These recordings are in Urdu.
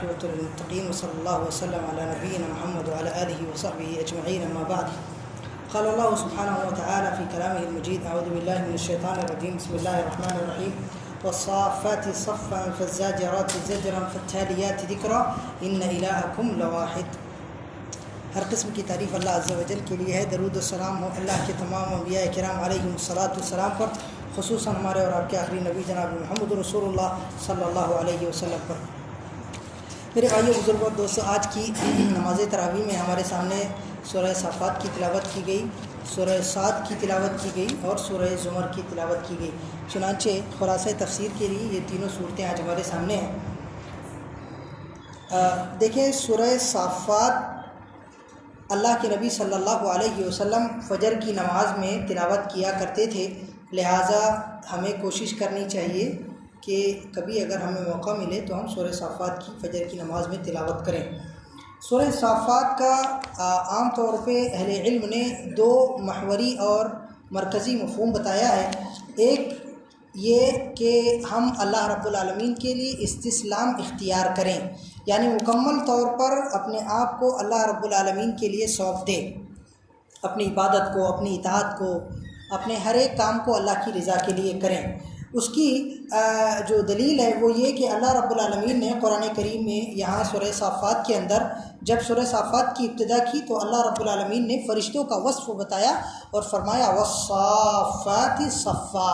والعاقبة للمتقين وصلى الله وسلم على نبينا محمد وعلى آله وصحبه أجمعين. أما بعد، قال الله سبحانه وتعالى في كلامه المجيد: أعوذ بالله من الشيطان الرجيم، بسم الله الرحمن الرحيم. والصافات صفا فالزاجرات زجرا فالتاليات ذکرا ان الہکم لواحد. ہر قسم کی تعریف اللہ عز و جل کے لیے ہے. درود و سلام ہو اللہ کے تمام انبیاء کرام علیہم الصلاۃ والسلام پر، خصوصاً ہمارے اور آپ کے آخری نبی جناب محمد رسول اللہ صلی اللہ علیہ وسلم پر. میرے بھائیو، بزرگوں اور دوستو، آج کی نماز تراویح میں ہمارے سامنے سورہ صافات کی تلاوت کی گئی، سورہ صاد کی تلاوت کی گئی اور سورہ زمر کی تلاوت کی گئی. چنانچہ خلاصہ تفسیر کے لیے یہ تینوں صورتیں آج ہمارے سامنے ہیں. دیکھیں، سورہ صافات اللہ کے نبی صلی اللہ علیہ وسلم فجر کی نماز میں تلاوت کیا کرتے تھے، لہٰذا ہمیں کوشش کرنی چاہیے کہ کبھی اگر ہمیں موقع ملے تو ہم سورہ صافات کی فجر کی نماز میں تلاوت کریں. سورہ صافات کا عام طور پہ اہل علم نے دو محوری اور مرکزی مفہوم بتایا ہے. ایک یہ کہ ہم اللہ رب العالمین کے لیے استسلام اختیار کریں، یعنی مکمل طور پر اپنے آپ کو اللہ رب العالمین کے لیے سونپ دیں، اپنی عبادت کو، اپنی اطاعت کو، اپنے ہر ایک کام کو اللہ کی رضا کے لیے کریں. اس کی جو دلیل ہے وہ یہ کہ اللہ رب العالمین نے قرآن کریم میں یہاں سورہ صافات کے اندر جب سورہ صافات کی ابتدا کی تو اللہ رب العالمین نے فرشتوں کا وصف بتایا اور فرمایا والصافات صفا.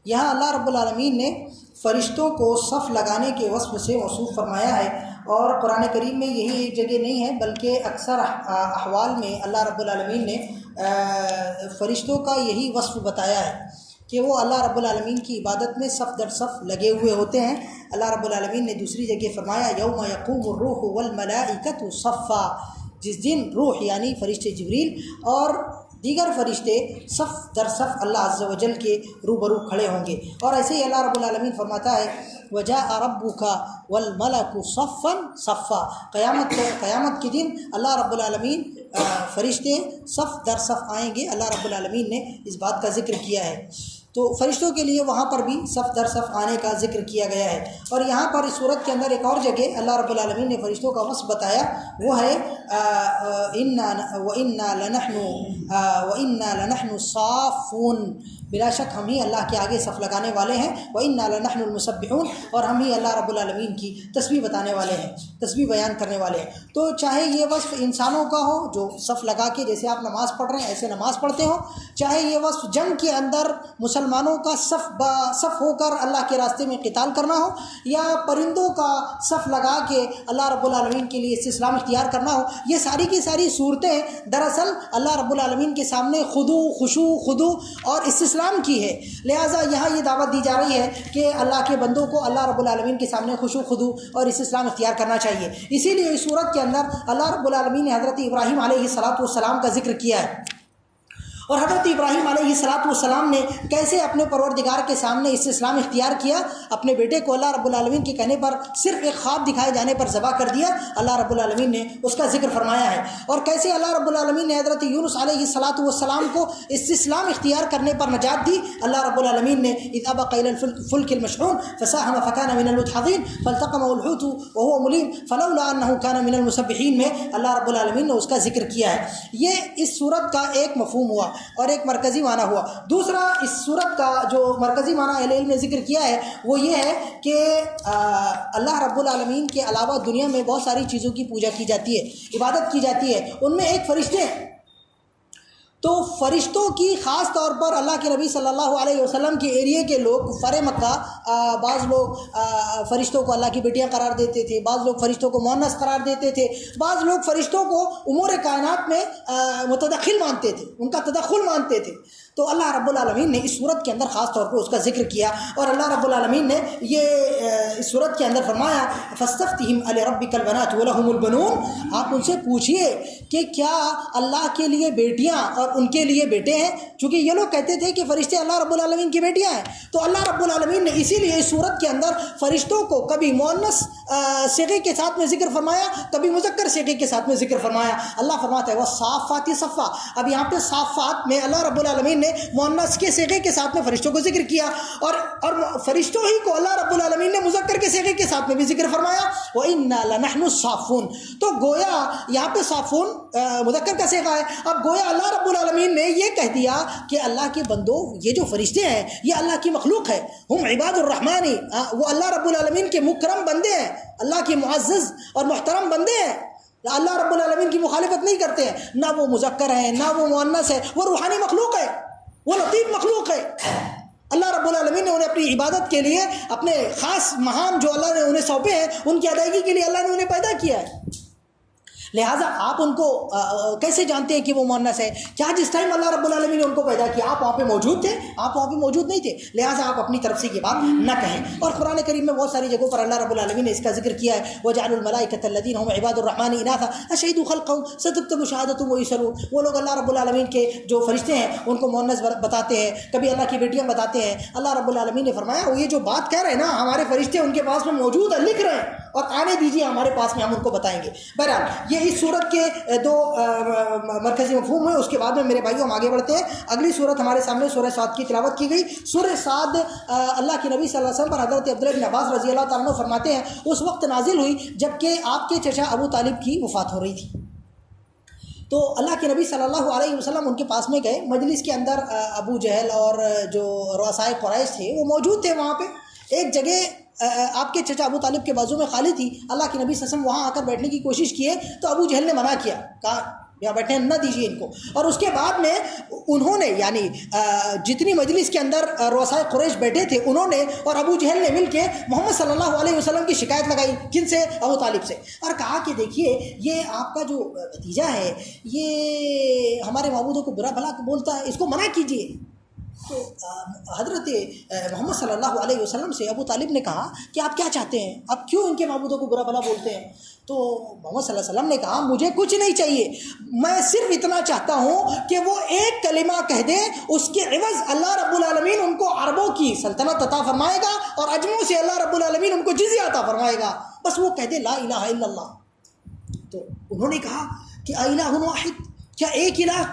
یہاں اللہ رب العالمین نے فرشتوں کو صف لگانے کے وصف سے موصوف فرمایا ہے، اور قرآن کریم میں یہی ایک جگہ نہیں ہے بلکہ اکثر احوال میں اللہ رب العالمین نے فرشتوں کا یہی وصف بتایا ہے کہ وہ اللہ رب العالمین کی عبادت میں صف در صف لگے ہوئے ہوتے ہیں. اللہ رب العالمین نے دوسری جگہ فرمایا یوم یقوم الروح والملائکۃ صفا، جس دن روح یعنی فرشتے جبریل اور دیگر فرشتے صف در صف اللہ عز و جل کے روبرو کھڑے ہوں گے. اور ایسے ہی اللہ رب العالمین فرماتا ہے وجاء ربک والملک صفا صفا، قیامت کے دن اللہ رب العالمین فرشتے صف در صف آئیں گے. اللہ رب العالمین نے اس بات کا ذکر کیا ہے، تو فرشتوں کے لیے وہاں پر بھی صف در صف آنے کا ذکر کیا گیا ہے. اور یہاں پر اس صورت کے اندر ایک اور جگہ اللہ رب العالمین نے فرشتوں کا وصف بتایا، وہ ہے وَإِنَّا لَنَحْنُ صَافُونَ، بلا شک ہم ہی اللہ کے آگے صف لگانے والے ہیں. وَإِنَّا لَنَحْنُ الْمُسَبِّحُونَ، اور ہم ہی اللہ رب العالمین کی تسبیح بتانے والے ہیں، تسبیح بیان کرنے والے ہیں. تو چاہے یہ وصف انسانوں کا ہو جو صف لگا کے جیسے آپ نماز پڑھ رہے ہیں ایسے نماز پڑھتے ہوں، چاہے یہ وصف جنگ کے اندر مسلمانوں کا صف ہو کر اللہ کے راستے میں قتال کرنا ہو، یا پرندوں کا صف لگا کے اللہ رب العالمین کے لیے استسلام اختیار کرنا ہو، یہ ساری کی ساری صورتیں دراصل اللہ رب العالمین کے سامنے خضوع اور استسلام کی ہے. لہٰذا یہاں یہ دعوت دی جا رہی ہے کہ اللہ کے بندوں کو اللہ رب العالمین کے سامنے خضوع اور استسلام اختیار کرنا چاہیے. اسی لیے اس صورت کے اندر اللہ رب العالمین نے حضرت ابراہیم علیہ السلام کا ذکر کیا ہے، اور حضرت ابراہیم علیہ السلام نے کیسے اپنے پروردگار کے سامنے استسلام اختیار کیا. اپنے بیٹے کو اللہ رب العالمین کے کہنے پر صرف ایک خواب دکھائے جانے پر ذبح کر دیا. اللہ رب العالمین نے اس کا ذکر فرمایا ہے. اور کیسے اللہ رب العالمین نے حضرت یونس علیہ السلام کو استسلام اختیار کرنے پر نجات دی. اللہ رب العالمین نے اذ ابق الى الفلك المشحون فساهم فكان من المدحضين فالتقمه الحوت وهو مليم فلولا انه كان من المسبحين میں اللہ رب العالمین نے اس کا ذکر کیا ہے. یہ اس صورت کا ایک مفہوم ہوا اور ایک مرکزی معنی ہوا. دوسرا اس صورت کا جو مرکزی معنی اہل علم نے ذکر کیا ہے وہ یہ ہے کہ اللہ رب العالمین کے علاوہ دنیا میں بہت ساری چیزوں کی پوجا کی جاتی ہے، عبادت کی جاتی ہے. ان میں ایک فرشتے ہیں. تو فرشتوں کی خاص طور پر اللہ کے نبی صلی اللہ علیہ وسلم کے ایریے کے لوگ کفار مکہ، بعض لوگ فرشتوں کو اللہ کی بیٹیاں قرار دیتے تھے، بعض لوگ فرشتوں کو مؤنث قرار دیتے تھے، بعض لوگ فرشتوں کو امور کائنات میں متدخل مانتے تھے، ان کا تدخل مانتے تھے. تو اللہ رب العالمین نے اس صورت کے اندر خاص طور پر اس کا ذکر کیا، اور اللہ رب العالمین نے یہ اس صورت کے اندر فرمایا فاستفتہم لربک البنات ولہم البنون، آپ ان سے پوچھئے کہ کیا اللہ کے لیے بیٹیاں اور اور ان کے لیے بیٹے ہیں. چونکہ یہ لوگ کہتے تھے کہ فرشتے اللہ رب العالمین کی بیٹیاں ہیں، تو اللہ رب العالمین نے اسی لیے اس صورت کے اندر فرشتوں کو کبھی مؤنث صیغے کے ساتھ میں ذکر فرمایا، کبھی مذکر صیغے کے ساتھ میں ذکر فرمایا. اللہ فرماتا ہے وَالصَّافَّاتِ صَفًّا. اب یہاں پہ صافات میں اللہ رب العالمین نے مؤنث کے صیغے کے ساتھ میں فرشتوں کو ذکر کیا، اور فرشتوں ہی کو اللہ رب العالمین نے مذکر کے صیغے کے ساتھ میں بھی ذکر فرمایا. وَإِنَّا لَنَحْنُ الصَّافُونَ. تو گویا یہاں پہ صافون مذکر کا صیغہ ہے. اب گویا اللہ رب العالمین نے یہ کہہ دیا کہ اللہ کے بندوں، یہ جو فرشتے ہیں یہ اللہ کی مخلوق ہے. ہم عباد الرحمن، وہ اللہ رب العالمین کے مکرم بندے ہیں، اللہ کے معزز اور محترم بندے ہیں. اللہ رب العالمین کی مخالفت نہیں کرتے ہیں، نہ وہ مذکر ہیں نہ وہ مؤنث ہے، وہ روحانی مخلوق ہے، وہ لطیف مخلوق ہے. اللہ رب العالمین نے انہیں اپنی عبادت کے لیے، اپنے خاص مہام جو اللہ نے انہیں سونپے ہیں ان کی ادائیگی کے لیے اللہ نے انہیں پیدا کیا ہے. لہٰذا آپ ان کو کیسے جانتے ہیں کہ وہ مؤنث ہے؟ کیا جس ٹائم اللہ رب العالمین نے ان کو پیدا کیا آپ وہاں پہ موجود تھے؟ آپ وہاں پہ موجود نہیں تھے، لہٰذا آپ اپنی طرف سے یہ بات نہ کہیں. اور قرآن کریم میں بہت ساری جگہوں پر اللہ رب العالمین نے اس کا ذکر کیا ہے. وَجَعَلُوا الْمَلَائِكَةَ الَّذِينَ هُمْ عِبَادُ الرَّحْمَنِ إِنَاثًا أَشَهِدُوا خَلْقَهُمْ سَتُكْتَبُ شَهَادَتُهُمْ وَيُسْأَلُونَ. وہ لوگ اللہ رب العالمین کے جو فرشتے ہیں ان کو مؤنث بتاتے ہیں، کبھی اللہ کی بیٹیاں بتاتے ہیں. اللہ رب العالمین نے فرمایا وہ یہ جو بات کہہ رہے ہیں نا، ہمارے فرشتے ان کے پاس میں موجود ہیں، لکھ رہے ہیں، اور آنے دیجیے ہمارے پاس میں، ہم ان کو بتائیں گے. بہرحال یہ اس صورت کے دو مرکزی مفہوم ہوئے. اس کے بعد میں میرے بھائیوں ہم آگے بڑھتے ہیں. اگلی صورت ہمارے سامنے سورہ صاد کی تلاوت کی گئی. سورہ صاد اللہ کے نبی صلی اللہ علیہ وسلم پر حضرت عبداللہ بن عباس رضی اللہ تعالیٰ عنہ فرماتے ہیں اس وقت نازل ہوئی جب کہ آپ کے چچا ابو طالب کی وفات ہو رہی تھی. تو اللہ کے نبی صلی اللہ علیہ وسلم ان کے پاس میں گئے. مجلس کے اندر ابو جہل اور جو رؤسائے قریش تھے وہ موجود تھے. وہاں پہ ایک جگہ آپ کے چچا ابو طالب کے بازو میں خالی تھی. اللہ کے نبی صلی اللہ علیہ وسلم وہاں آ کر بیٹھنے کی کوشش کیے تو ابو جہل نے منع کیا، کہا یہاں بیٹھنے نہ دیجیے ان کو. اور اس کے بعد میں انہوں نے یعنی جتنی مجلس کے اندر رؤسائے قریش بیٹھے تھے انہوں نے اور ابو جہل نے مل کے محمد صلی اللہ علیہ وسلم کی شکایت لگائی. کن سے؟ ابو طالب سے. اور کہا کہ دیکھیے یہ آپ کا جو بھتیجا ہے یہ ہمارے معبودوں کو برا بھلا بولتا ہے، اس کو منع کیجیے. تو حضرت محمد صلی اللہ علیہ وسلم سے ابو طالب نے کہا کہ آپ کیا چاہتے ہیں، آپ کیوں ان کے معبودوں کو برا بھلا بولتے ہیں؟ تو محمد صلی اللہ علیہ وسلم نے کہا مجھے کچھ نہیں چاہیے، میں صرف اتنا چاہتا ہوں کہ وہ ایک کلمہ کہہ دیں، اس کے عوض اللہ رب العالمین ان کو عربوں کی سلطنت عطا فرمائے گا اور عجموں سے اللہ رب العالمین ان کو جزیہ عطا فرمائے گا. بس وہ کہہ دے لا الہ الا اللہ. تو انہوں نے کہا کہ الہ واحد، کیا ایک الہ؟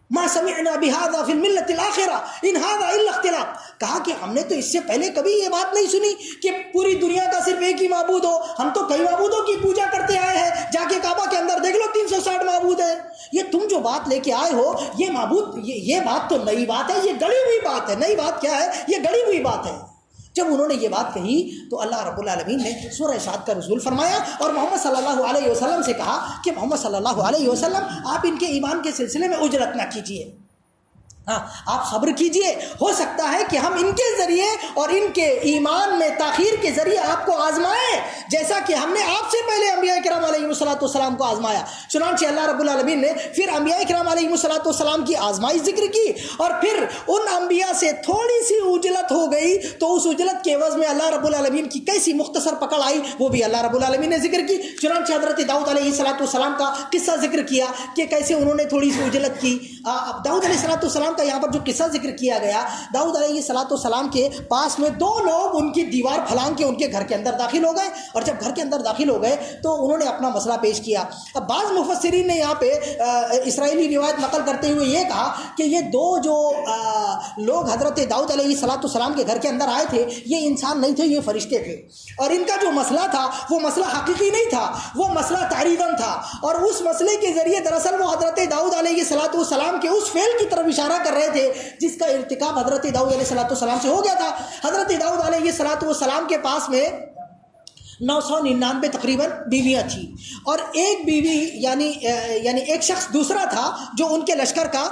ما سمعنا بهذا في الملة الآخرة ان هذا الا اختلاف. کہا کہ ہم نے تو اس سے پہلے کبھی یہ بات نہیں سنی کہ پوری دنیا کا صرف ایک ہی معبود ہو. ہم تو کئی معبودوں کی پوجا کرتے آئے ہیں، جا کے کعبہ کے اندر دیکھ لو 360 معبود ہیں. یہ تم جو بات لے کے آئے ہو یہ معبود، یہ بات تو نئی بات ہے، یہ گڑی ہوئی بات ہے. نئی بات کیا ہے؟ یہ گڑی ہوئی بات ہے. جب انہوں نے یہ بات کہی تو اللہ رب العالمین نے سورہ صاد کا نزول فرمایا اور محمد صلی اللہ علیہ وسلم سے کہا کہ محمد صلی اللہ علیہ وسلم آپ ان کے ایمان کے سلسلے میں اجرت نہ کیجیے، ہاں آپ صبر کیجئے. ہو سکتا ہے کہ ہم ان کے ذریعے اور ان کے ایمان میں تاخیر کے ذریعے آپ کو آزمائیں، جیسا کہ ہم نے آپ سے پہلے انبیاء کرام علیہ السلام کو آزمایا. چنانچہ اللہ رب العالمین نے پھر انبیاء کرام علیہ السلام کی آزمائش ذکر کی، اور پھر ان انبیاء سے تھوڑی سی اجلت ہو گئی تو اس اجلت کے عوض میں اللہ رب العالمین کی کیسی مختصر پکڑ آئی وہ بھی اللہ رب العالمین نے ذکر کی. چنانچہ حضرت داؤد علیہ السلام کا قصہ ذکر کیا کہ کیسے انہوں نے تھوڑی سی اجلت کی. داؤد علیہ السلام کا یہاں پر جو قصہ ذکر کیا گیا، داؤد علیہ السلام کے پاس میں دو لوگ ان کی دیوار پھلانگ کے ان کے گھر کے اندر داخل ہو گئے، اور جب گھر کے اندر داخل ہو گئے تو انہوں نے اپنا مسئلہ پیش کیا. اب بعض مفسرین نے یہاں پہ اسرائیلی روایت نقل کرتے ہوئے یہ کہا کہ یہ دو جو لوگ حضرت داؤد علیہ السلام کے گھر کے اندر آئے تھے یہ انسان نہیں تھے، یہ فرشتے تھے، اور ان کا جو مسئلہ تھا وہ مسئلہ حقیقی نہیں تھا، وہ مسئلہ تعریضاً تھا. اور اس مسئلے کے ذریعے دراصل وہ حضرت داؤد علیہ السلام کے اس فعل کی طرف اشارہ کر رہے تھے جس کا ارتکاب حضرت داؤد علیہ السلام سے ہو گیا تھا. حضرت داؤد علیہ السلام کے پاس میں 999 تقریباً بیویاں تھیں، اور ایک بیوی یعنی ایک شخص دوسرا تھا جو ان کے لشکر کا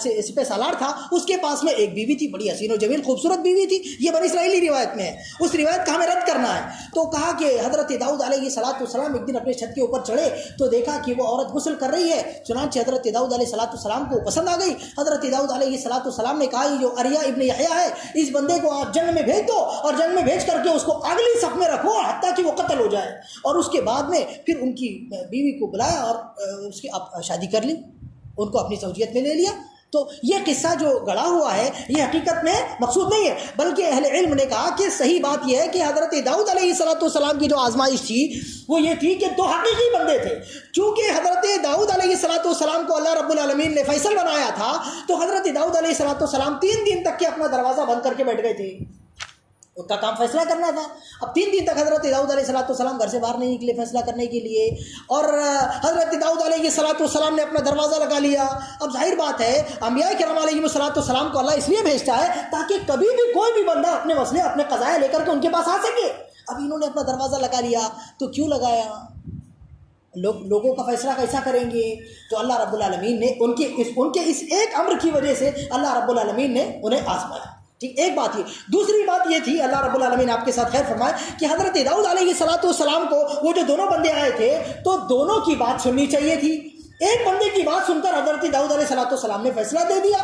سپہ سالار تھا، اس کے پاس میں ایک بیوی تھی، بڑی حسین و جمیل خوبصورت بیوی تھی. یہ بنی اسرائیلی روایت میں ہے، اس روایت کا ہمیں رد کرنا ہے. تو کہا کہ حضرت داؤد علیہ السلام ایک دن اپنے چھت کے اوپر چڑھے تو دیکھا کہ وہ عورت غسل کر رہی ہے. چنانچہ حضرت داؤد علیہ السلام کو پسند آ گئی. حضرت داؤد علیہ السلام نے کہا یہ جو اریا ابن یحییٰ ہے اس بندے کو آپ جنگ میں بھیج دو، اور جنگ میں بھیج کر کے اس کو اگلی صف میں رکھو حتیٰ کہ وہ قتل ہو جائے. اور اس کے بعد میں پھر ان کی بیوی کو بلایا اور اس کی شادی کر لی، ان کو اپنی زوجیت میں لے لیا. تو یہ قصہ جو گڑا ہوا ہے یہ حقیقت میں مقصود نہیں ہے، بلکہ اہل علم نے کہا کہ صحیح بات یہ ہے کہ حضرت داؤد علیہ السلام کی جو آزمائش تھی وہ یہ تھی کہ دو حقیقی بندے تھے. چونکہ حضرت داؤد علیہ السلام کو اللہ رب العالمین نے فیصل بنایا تھا، تو حضرت داؤد علیہ السلام 3 دن تک کے اپنا دروازہ بند کر کے بیٹھ گئے تھے. ان کا کام فیصلہ کرنا تھا. اب 3 دن تک حضرت داؤد علیہ السلام گھر سے باہر نہیں نکلے فیصلہ کرنے کے لیے، اور حضرت داؤد علیہ السلام نے اپنا دروازہ لگا لیا. اب ظاہر بات ہے انبیاء کرام علیہ السلام کو اللہ اس لیے بھیجتا ہے تاکہ کبھی بھی کوئی بھی بندہ اپنے مسئلے اپنے قضایا لے کر کے ان کے پاس آ سکے. اب انہوں نے اپنا دروازہ لگا لیا، تو کیوں لگایا؟ لوگوں کا فیصلہ کیسا کریں گے؟ تو اللہ رب العالمین نے ان کے اس ایک امر کی وجہ سے اللہ رب العالمین نے انہیں آزمایا. ٹھیک، ایک بات یہ. دوسری بات یہ تھی، اللہ رب العالمین آپ کے ساتھ خیر فرمائے، کہ حضرت داؤد علیہ السلام کو وہ جو دونوں بندے آئے تھے تو دونوں کی بات سننی چاہیے تھی. ایک بندے کی بات سن کر حضرت داؤد علیہ السلام نے فیصلہ دے دیا.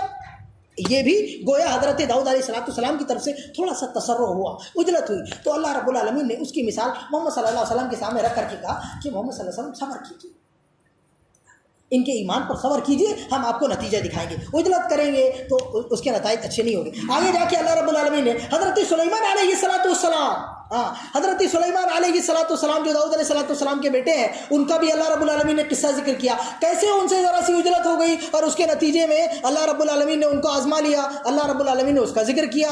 یہ بھی گویا حضرت داؤد علیہ السلام کی طرف سے تھوڑا سا تسرع ہوا، عجلت ہوئی. تو اللہ رب العالمین نے اس کی مثال محمد صلی اللہ علیہ وسلم کے سامنے رکھ کر کے کہا کہ محمد صلی اللہ علیہ وسلم صبر کیجیے، ان کے ایمان پر صبر کیجیے، ہم آپ کو نتیجہ دکھائیں گے. اجلت کریں گے تو اس کے نتائج اچھے نہیں ہوں گے. آگے جا کے اللہ رب العالمین نے حضرت سلیمان علیہ حضرت سلیمان علیہ السلام جو داؤد علیہ السلام کے بیٹے ہیں، ان کا بھی اللہ رب العالمین نے قصہ ذکر کیا، کیسے ان سے ذرا سی اجلت ہو گئی اور اس کے نتیجے میں اللہ رب العالمین نے ان کو آزما لیا. اللہ رب العالمین نے اس کا ذکر کیا.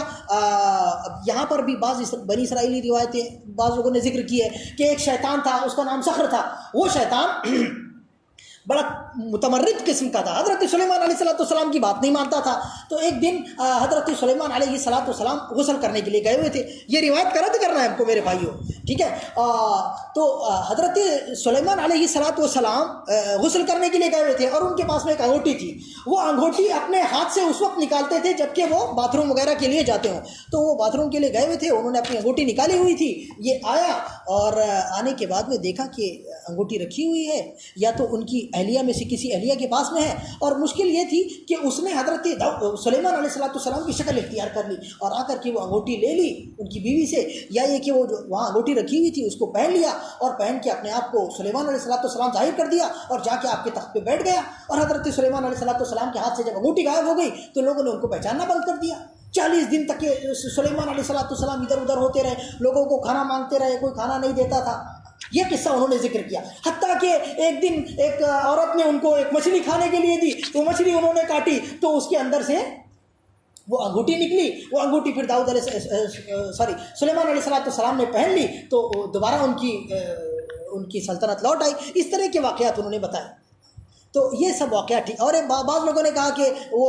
یہاں پر بھی بعض بنی اسرائیلی روایتیں بعض لوگوں نے ذکر کی ہے کہ ایک شیطان تھا، اس کا نام سخر تھا. وہ شیطان بڑا متمرد قسم کا تھا، حضرت سلیمان علیہ السلام کی بات نہیں مانتا تھا. تو ایک دن حضرت سلیمان علیہ السلام غسل کرنے کے لیے گئے ہوئے تھے. یہ روایت کا رد کرنا ہے ہم کو میرے بھائیوں، ٹھیک ہے. تو حضرت سلیمان علیہ السلام غسل کرنے کے لیے گئے ہوئے تھے، اور ان کے پاس میں ایک انگوٹھی تھی. وہ انگوٹھی اپنے ہاتھ سے اس وقت نکالتے تھے جب کہ وہ باتھ روم وغیرہ کے لیے جاتے ہوں. تو وہ باتھ روم کے لیے گئے ہوئے تھے، انہوں نے اپنی انگوٹھی نکالی ہوئی تھی. یہ آیا اور آنے کے بعد میں دیکھا کہ انگوٹھی رکھی ہوئی ہے، یا تو ان کی اہلیہ میں سے کسی اہلیہ کے پاس میں ہے. اور مشکل یہ تھی کہ اس نے حضرت سلیمان علیہ السلام کی شکل اختیار کر لی اور آ کر کے وہ انگوٹھی لے لی ان کی بیوی سے، یا یہ کہ وہ جو وہاں انگوٹھی رکھی ہوئی تھی اس کو پہن لیا اور پہن کے اپنے آپ کو سلیمان علیہ السلام ظاہر کر دیا اور جا کے آپ کے تخت پہ بیٹھ گیا. اور حضرت سلیمان علیہ السلام کے ہاتھ سے جب انگوٹھی غائب ہو گئی تو لوگوں نے ان کو پہچاننا بند کر دیا. 40 دن تک سلیمان علیہ السلام ادھر ادھر ہوتے رہے، لوگوں کو کھانا مانگتے رہے، کوئی کھانا نہیں دیتا تھا. یہ قصہ انہوں نے ذکر کیا. حتیٰ کہ ایک دن ایک عورت نے ان کو ایک مچھلی کھانے کے لیے دی، وہ مچھلی انہوں نے کاٹی تو اس کے اندر سے وہ انگوٹھی نکلی. وہ انگوٹھی پھر سلیمان علیہ السلام نے پہن لی تو دوبارہ ان کی سلطنت لوٹ آئی. اس طرح کے واقعات انہوں نے بتائے. تو یہ سب واقعات ٹھیک. اور بعض لوگوں نے کہا کہ وہ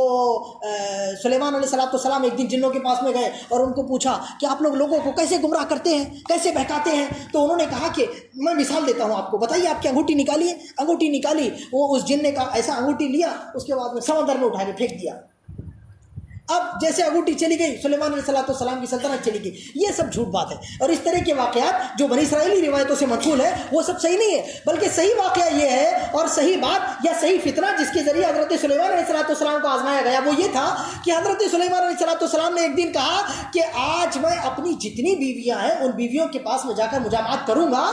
سلیمان علیہ السلام ایک دن جنوں کے پاس میں گئے اور ان کو پوچھا کہ آپ لوگوں کو کیسے گمراہ کرتے ہیں، کیسے بہکاتے ہیں. تو انہوں نے کہا کہ میں مثال دیتا ہوں آپ کو، بتائیے آپ کی انگوٹھی نکالیے. انگوٹھی نکالی، وہ اس جن نے کہا ایسا انگوٹھی لیا، اس کے بعد میں سمندر میں اٹھا کے پھینک دیا. اب جیسے انگوٹھی چلی گئی، سلیمان علیہ السلام کی سلطنت چلی گئی. یہ سب جھوٹ بات ہے. اور اس طرح کے واقعات جو بنی اسرائیلی روایتوں سے منقول ہے وہ سب صحیح نہیں ہے، بلکہ صحیح واقعہ یہ ہے اور صحیح بات یا صحیح فتنہ جس کے ذریعے حضرت سلیمان علیہ السلام کو آزمایا گیا وہ یہ تھا کہ حضرت سلیمان علیہ السلام نے ایک دن کہا کہ آج میں اپنی جتنی بیویاں ہیں ان بیویوں کے پاس میں جا کر مجامعات کروں گا،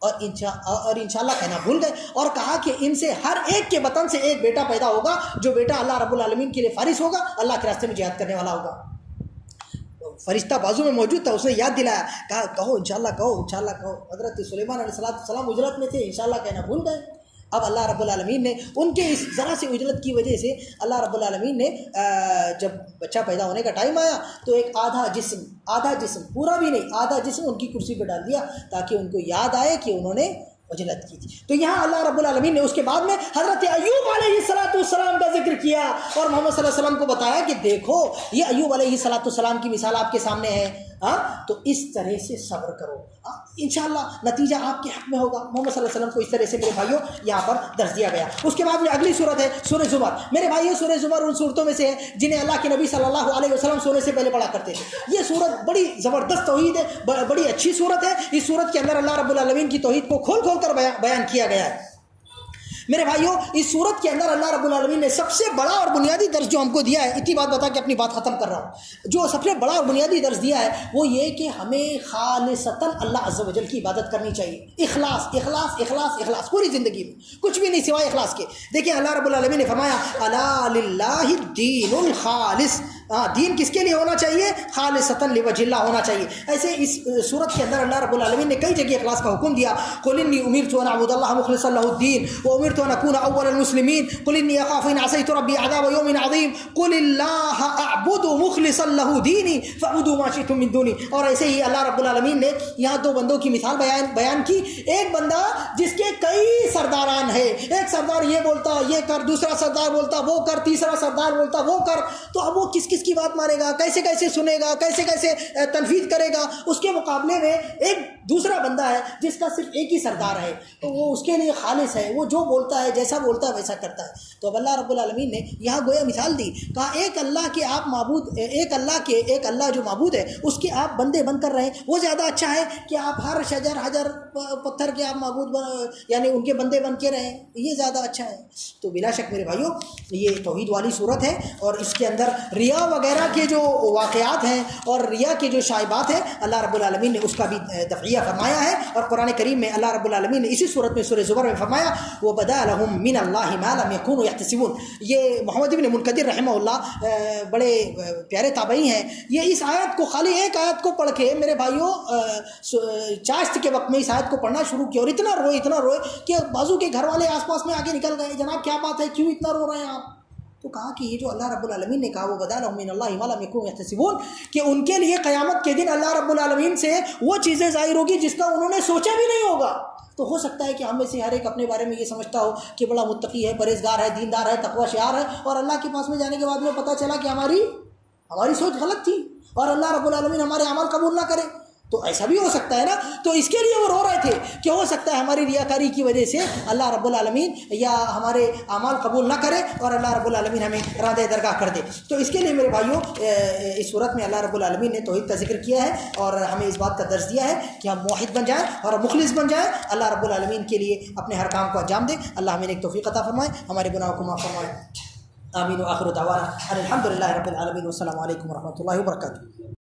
اور انشاءاللہ کہنا بھول گئے اور کہا کہ ان سے ہر ایک کے بطن سے ایک بیٹا پیدا ہوگا، جو بیٹا اللہ رب العالمین کے لیے فارس ہوگا، اللہ کے راستے میں جہاد کرنے والا ہوگا. فرشتہ بازو میں موجود تھا، اس نے یاد دلایا، کہا کہو انشاءاللہ کہو. حضرت سلیمان علیہ السلام اجلت میں تھے، انشاءاللہ کہنا بھول گئے. اب اللہ رب العالمین نے ان کے اس ذرا سے اجلت کی وجہ سے اللہ رب العالمین نے جب بچہ پیدا ہونے کا ٹائم آیا تو ایک آدھا جسم پورا بھی نہیں، آدھا جسم ان کی کرسی پہ ڈال دیا تاکہ ان کو یاد آئے کہ انہوں نے اجلت کی تھی. تو یہاں اللہ رب العالمین نے اس کے بعد میں حضرت ایوب علیہ السلام کا ذکر کیا اور محمد صلی اللہ علیہ وسلم کو بتایا کہ دیکھو یہ ایوب علیہ السلام کی مثال آپ کے سامنے ہے. تو اس طرح سے صبر کرو، انشاءاللہ نتیجہ آپ کے حق میں ہوگا. محمد صلی اللہ علیہ وسلم کو اس طرح سے میرے بھائیوں یہاں پر درس دیا گیا. اس کے بعد میں اگلی صورت ہے سورہ زمر. میرے بھائیوں سورہ زمر ان صورتوں میں سے ہے جنہیں اللہ کے نبی صلی اللہ علیہ وسلم سونے سے پہلے پڑھا کرتے تھے. یہ صورت بڑی زبردست توحید ہے، بڑی اچھی صورت ہے. اس صورت کے اندر اللہ رب العالمین کی توحید کو کھول کر بیان کیا گیا ہے. میرے بھائیوں اس صورت کے اندر اللہ رب العالمین نے سب سے بڑا اور بنیادی درس جو ہم کو دیا ہے، اتنی بات بتا کے اپنی بات ختم کر رہا ہوں، جو سب سے بڑا اور بنیادی درس دیا ہے وہ یہ کہ ہمیں خالصتاً اللہ عز و جل کی عبادت کرنی چاہیے، اخلاص اخلاص اخلاص اخلاص، پوری زندگی میں کچھ بھی نہیں سوائے اخلاص کے۔ دیکھیں اللہ رب العالمین نے فرمایا الا للہ الدین الخالص، دین کس کے لیے ہونا چاہیے؟ خالصتاً لوجہ اللہ ہونا چاہیے۔ ایسے اس صورت کے اندر اللہ رب العالمین نے کئی جگہ اخلاص کا حکم دیا، قل انی امرت ان اعبد اللہ مخلصا له الدین وامرت ان اکون اول المسلمین قل انی اخاف ان عصیت ربی عذاب یوم عظیم قل اللہ اعبد مخلصا له دینی فاعبدوا ما شئتم من دونی۔ اور ایسے ہی اللہ رب العالمین نے یہاں دو بندوں کی مثال بیان کی، ایک بندہ جس کے کئی سرداران ہیں، ایک سردار یہ بولتا یہ کر، دوسرا سردار بولتا وہ کر، تیسرا سردار بولتا وہ کر، تو اب وہ کس کس کی بات مانے گا، کیسے کیسے سنے گا، کیسے کیسے تنفیذ کرے گا؟ اس کے مقابلے میں ایک دوسرا بندہ ہے جس کا صرف ایک ہی سردار ہے، تو وہ اس کے لیے خالص ہے، وہ جو بولتا ہے جیسا بولتا ہے ویسا کرتا ہے۔ تو اب اللہ رب العالمین نے یہاں گویا مثال دی، کہا ایک اللہ کے آپ معبود، ایک اللہ جو معبود ہے اس کے آپ بندے بن کر رہیں، وہ زیادہ اچھا ہے کہ آپ ہر شجر حجر پتھر کے آپ معبود یعنی ان کے بندے بن کے رہیں، یہ زیادہ اچھا ہے۔ تو بلا شک میرے بھائیوں یہ توحید والی صورت ہے، اور اس کے اندر ریا وغیرہ کے جو واقعات ہیں اور ریا کے جو شائبات ہیں اللہ رب العالمین نے اس کا بھی دفعیہ فرمایا ہے۔ اور قرآن کریم میں اللہ رب العالمین نے اسی صورت میں سورہ زمر میں فرمایا وَبَدَا لَهُم مِّنَ اللَّهِ مَا لَمْ يَكُونُوا يَحْتَسِبُونَ۔ یہ محمد ابن منکدر رحمہ اللہ بڑے پیارے تابعی ہیں، یہ اس آیت کو خالی ایک آیت کو پڑھ کے میرے بھائیوں چاشت کے وقت میں اس آیت کو پڑھنا شروع کیا، اور اتنا روئے کہ بازو کے گھر والے آس پاس میں آگے نکل گئے، جناب کیا بات ہے، کیوں اتنا رو رہے ہیں آپ؟ تو کہا کہ یہ جو اللہ رب العالمین نے کہا وہ وَبَدَا لَهُم مِّنَ اللَّهِ مَا لَمْ يَكُونُوا يَحْتَسِبُونَ، کہ ان کے لیے قیامت کے دن اللہ رب العالمین سے وہ چیزیں ظاہر ہوگی جس کا انہوں نے سوچا بھی نہیں ہوگا۔ تو ہو سکتا ہے کہ ہم میں سے ہر ایک اپنے بارے میں یہ سمجھتا ہو کہ بڑا متقی ہے، پرہیزگار ہے، دیندار ہے، تقوی شعار ہے، اور اللہ کے پاس میں جانے کے بعد میں پتہ چلا کہ ہماری سوچ غلط تھی اور اللہ رب العالمین ہمارے اعمال قبول نہ کرے۔ تو ایسا بھی ہو سکتا ہے نا، تو اس کے لیے وہ رو رہے تھے کہ ہو سکتا ہے ہماری ریاکاری کی وجہ سے اللہ رب العالمین یا ہمارے اعمال قبول نہ کرے اور اللہ رب العالمین ہمیں راہ درگاہ کر دے۔ تو اس کے لیے میرے بھائیوں اس صورت میں اللہ رب العالمین نے توحید کا ذکر کیا ہے اور ہمیں اس بات کا درس دیا ہے کہ ہم موحد بن جائیں اور مخلص بن جائیں، اللہ رب العالمین کے لیے اپنے ہر کام کو انجام دیں۔ اللہ ہمیں ایک توفیق عطا فرمائے، ہمارے گناہوں کو معاف فرمائے۔ آمین و آخر دعوانا الحمد للہ رب العالمین، والسلام علیکم ورحمۃ اللہ وبرکاتہ۔